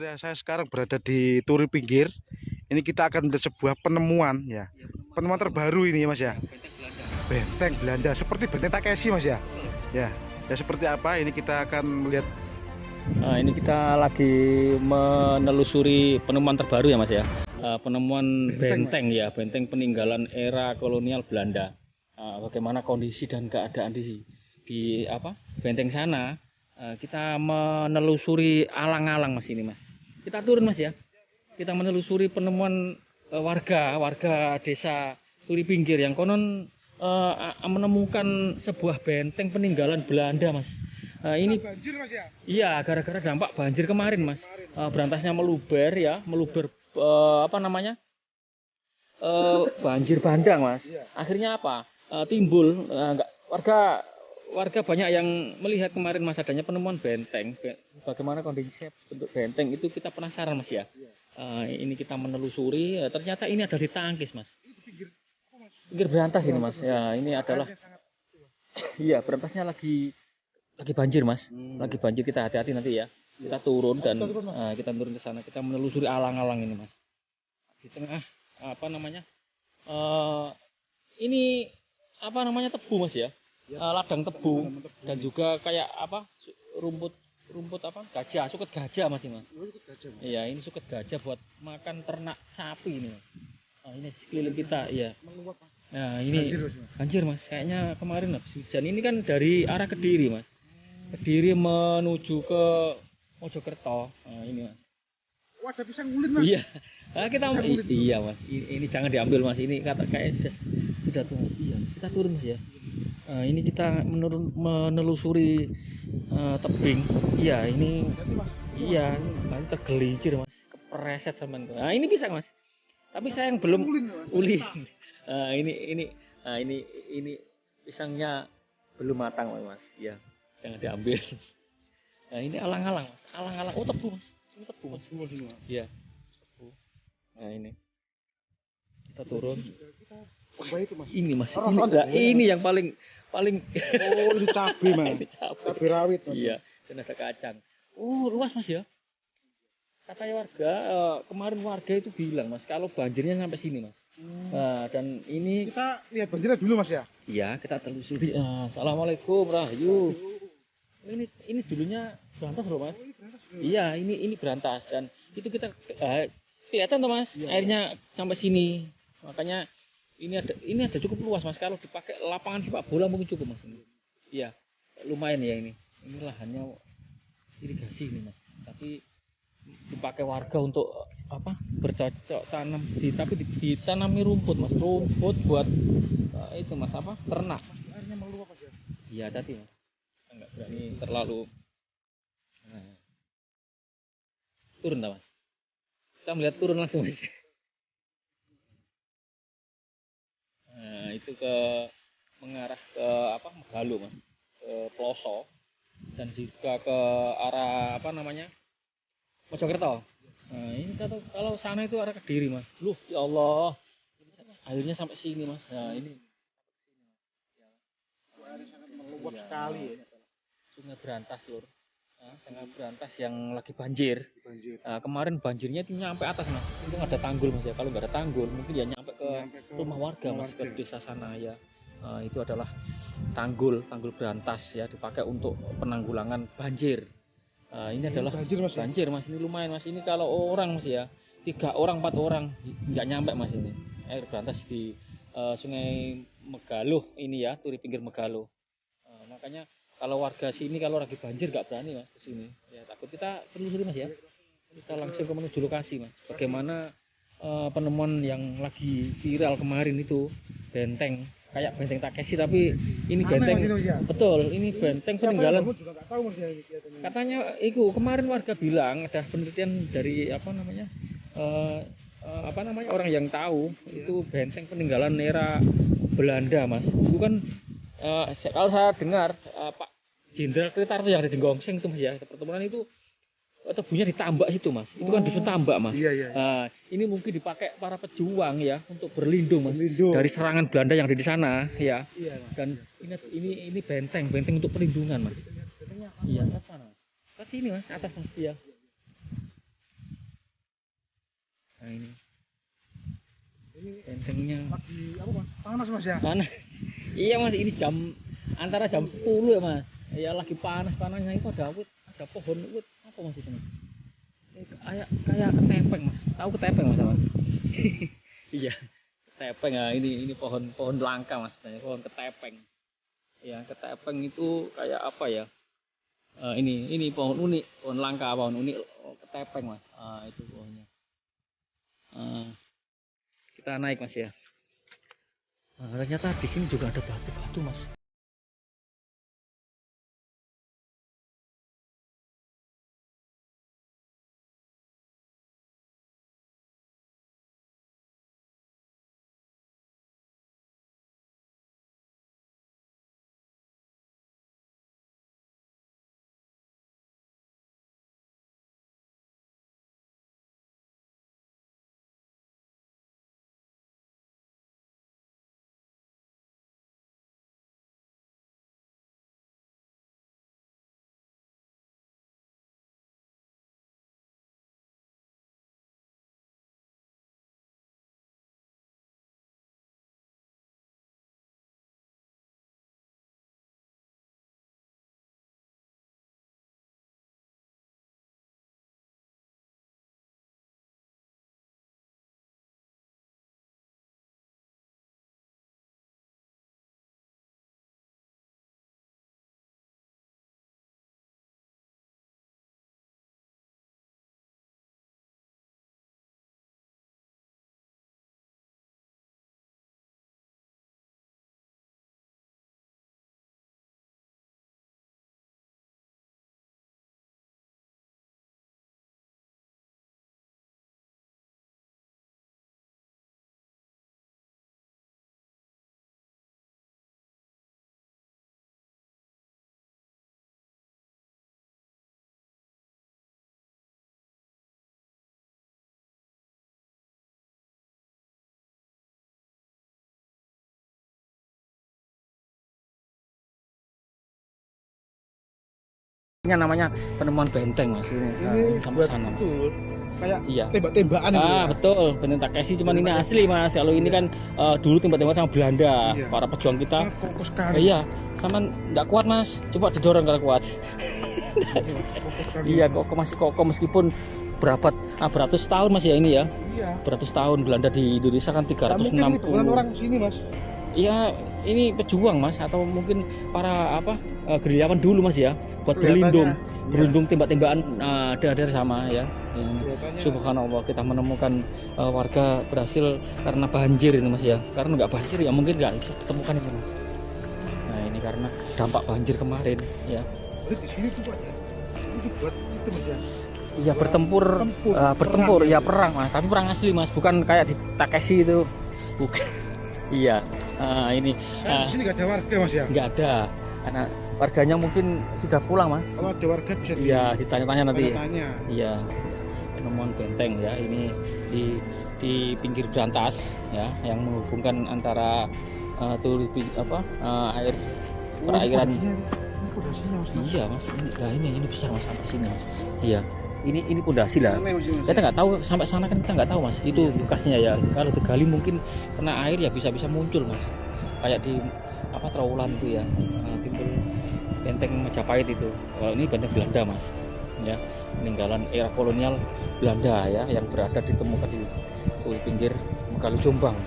ya, saya sekarang berada di Turi Pinggir. Ini kita akan melihat sebuah penemuan ya. Penemuan terbaru ini Mas ya. Benteng Belanda seperti benteng Takeshi Mas ya. Ya, ya seperti apa ini kita akan melihat. Nah, ini kita lagi menelusuri penemuan terbaru ya Mas ya. Penemuan benteng ya, benteng peninggalan era kolonial Belanda. Bagaimana kondisi dan keadaan di benteng sana. Kita menelusuri alang-alang Mas ini Mas. Kita turun Mas ya. Kita menelusuri penemuan warga desa Turi Pinggir yang konon menemukan sebuah benteng peninggalan Belanda Mas. Ini banjir Mas ya? Iya, gara-gara dampak banjir kemarin Mas. Berantasnya meluber banjir bandang Mas. Akhirnya apa? Timbul warga banyak yang melihat kemarin Mas adanya penemuan benteng. Bagaimana kondisi bentuk benteng itu kita penasaran Mas ya. Ini kita menelusuri, ternyata ini ada di Tangkis Mas. Pinggir Berantas ini Mas. Ya, ini adalah iya, Berantasnya lagi banjir Mas. Lagi banjir, kita hati-hati nanti ya. Kita turun dan kita turun ke sana, kita menelusuri alang-alang ini Mas. Di tengah ini tebu Mas ya. Ladang tebu dan juga kayak rumput gajah, suket gajah Mas ini Mas. Iya, ini suket gajah buat makan ternak sapi ini Mas. Ini sekeliling kita ya. Nah, ini banjir Mas. Kayaknya kemarin habis hujan. Ini kan dari arah Kediri Mas. Kediri menuju ke Mojokerto. Ini Mas. Wah, ada pisang ngulit Mas. Iya. Iya Mas. Ini jangan diambil Mas. Ini kayak sudah tuh Mas. Iya, kita turun Mas ya. Ini kita menelusuri tebing. Iya, ini iya, ini tergelincir Mas. Kepreset sama itu. Nah, ini pisang Mas. Tapi saya yang belum ulin. Ini pisangnya belum matang Mas. Ya, jangan diambil. Nah, ini alang-alang Mas. Alang-alang. Oh, tebu Mas. Ini tebu Mas. Iya. Tebu. Nah, ini. Kita turun. Ini Mas. Ini yang paling oh, ini cabai Mas. Ini cabai rawit Mas. Iya, dan ada kacang. Oh, luas Mas ya. Katanya kemarin warga itu bilang Mas, kalau banjirnya sampai sini Mas. Nah, dan ini kita lihat banjirnya dulu Mas ya. Iya, kita telusuri. Assalamualaikum Rahyu. Ini dulunya Berantas loh Mas. Iya, ini Berantas dan itu kita kelihatan tuh Mas, airnya sampai sini. Makanya ini ada cukup luas Mas. Kalau dipakai lapangan sepak bola mungkin cukup Mas. Iya, lumayan ya ini. Ini lahannya irigasi ini Mas. Tapi dipakai warga untuk bercocok tanam tapi ditanami rumput Mas, rumput buat itu Mas ternak. Airnya meluap Mas ya. Iya tadi Mas, enggak berani terlalu turun dah Mas, kita melihat turun langsung Mas. Nah, itu mengarah ke Megalo Mas, ke Ploso dan juga ke arah Mojokerto. Nah, ini kalau sana itu arah Kediri Mas. Loh, ya Allah. Airnya sampai sini Mas. Nah, ini. Airnya sangat meluap sekali ya. Sungai Berantas, Lur. Sungai Berantas yang lagi banjir. Kemarin banjirnya itu nyampe atas Mas. Itu ada tanggul Mas ya. Kalau nggak ada tanggul, mungkin ya nyampe ke rumah warga Mas, ke desa sana ya. Itu adalah tanggul Berantas ya, dipakai untuk penanggulangan banjir. Ini adalah banjir Mas, ini lumayan Mas. Ini kalau orang Mas ya, 3 orang 4 orang nggak nyampe Mas ini. Air Berantas di Sungai Megalo ini ya, Turi Pinggir Megalo. Makanya kalau warga sini kalau lagi banjir nggak berani Mas ke sini. Ya takut. Kita telusuri Mas ya. Kita langsung menuju lokasi Mas. Bagaimana penemuan yang lagi viral kemarin itu benteng kayak benteng Takeshi tapi ini benteng betul, ini benteng peninggalan. Katanya itu kemarin warga bilang ada penelitian dari orang yang tahu itu benteng peninggalan era Belanda Mas. Itu kan kalau saya dengar Pak Jenderal Kritar itu yang ada di Gongseng itu Mas ya, pertemuan itu tebunya ditambak situ Mas. Itu kan dusun tambak Mas. Iya. Ini mungkin dipakai para pejuang ya untuk berlindung Mas dari serangan Belanda yang ada di sana ya. Dan ini benteng untuk perlindungan Mas. Iya, apa Mas? Ke sini Mas, atas Mas ya. Nah ini bentengnya lagi apa mas? Panas mas ya? panas. Iya mas, ini antara jam 10 ya mas. Ya lagi panas-panasnya itu ada pohon wit apa mas itu mas? Kayak ketepeng mas. Tahu ketepeng mas apa? Iya, ketepeng ya. Ini pohon langka mas, sebenarnya pohon ketepeng. Ya ketepeng itu kayak apa ya? Ini pohon unik, pohon langka, pohon unik, ketepeng mas. Itu pohonnya. Kita naik mas ya. Ternyata di sini juga ada batu-batu mas. Ini namanya penemuan benteng mas. Ini sampai sana mas. Kayak Iya. tembak-tembakan itu ya? Betul, benteng Takeshi, cuman ini asli mas. Kalau ini kan dulu tembak-tembak sama Belanda, Iya. para pejuang kita. Sangat kokoh sekali. Iya, sama nggak kuat mas. Coba didorong kalau kuat. Kokoh sekali. Iya, kokoh, masih kokoh meskipun beratus tahun mas ya ini ya. Iya. Beratus tahun Belanda di Indonesia kan Tak mungkin ini bukan 360. orang sini mas. Iya, ini pejuang mas, atau mungkin para gerilyawan dulu mas ya, buat Kelihatannya, berlindung tembak-tembakan dari sama ya. Kelihatannya- Subhanallah, kita menemukan warga berhasil karena banjir ini mas ya. Karena nggak banjir ya mungkin nggak bisa ditemukan ini mas. Nah ini karena dampak banjir kemarin ya. Jadi di sini tuh pak ya. Ini buat itu mas ya. Iya bertempur ya perang mas, tapi perang asli mas, bukan kayak di Takeshi itu, bukan. Iya, ini Di sini nggak ada warga mas ya. nggak ada, karena warganya mungkin sudah pulang mas. Kalau ada warga bisa Iya ditanya-tanya nanti. tanya. Iya, penemuan benteng ya, ini di pinggir Brantas ya, yang menghubungkan antara air perairan. Ini pondasinya mas. Iya mas, ini besar mas sampai sini mas. Iya, ini pondasi lah. Aneh, mas, ini, mas. Kita nggak tahu sampai sana kan, kita nggak tahu mas. Itu bekasnya ya. Kalau digali mungkin kena air ya bisa muncul mas. Kayak di Trawulan itu ya, timbul benteng Majapahit itu. Kalau ini benteng Belanda mas. Ya, peninggalan era kolonial Belanda ya, yang ditemukan di pinggir Megalu Jombang.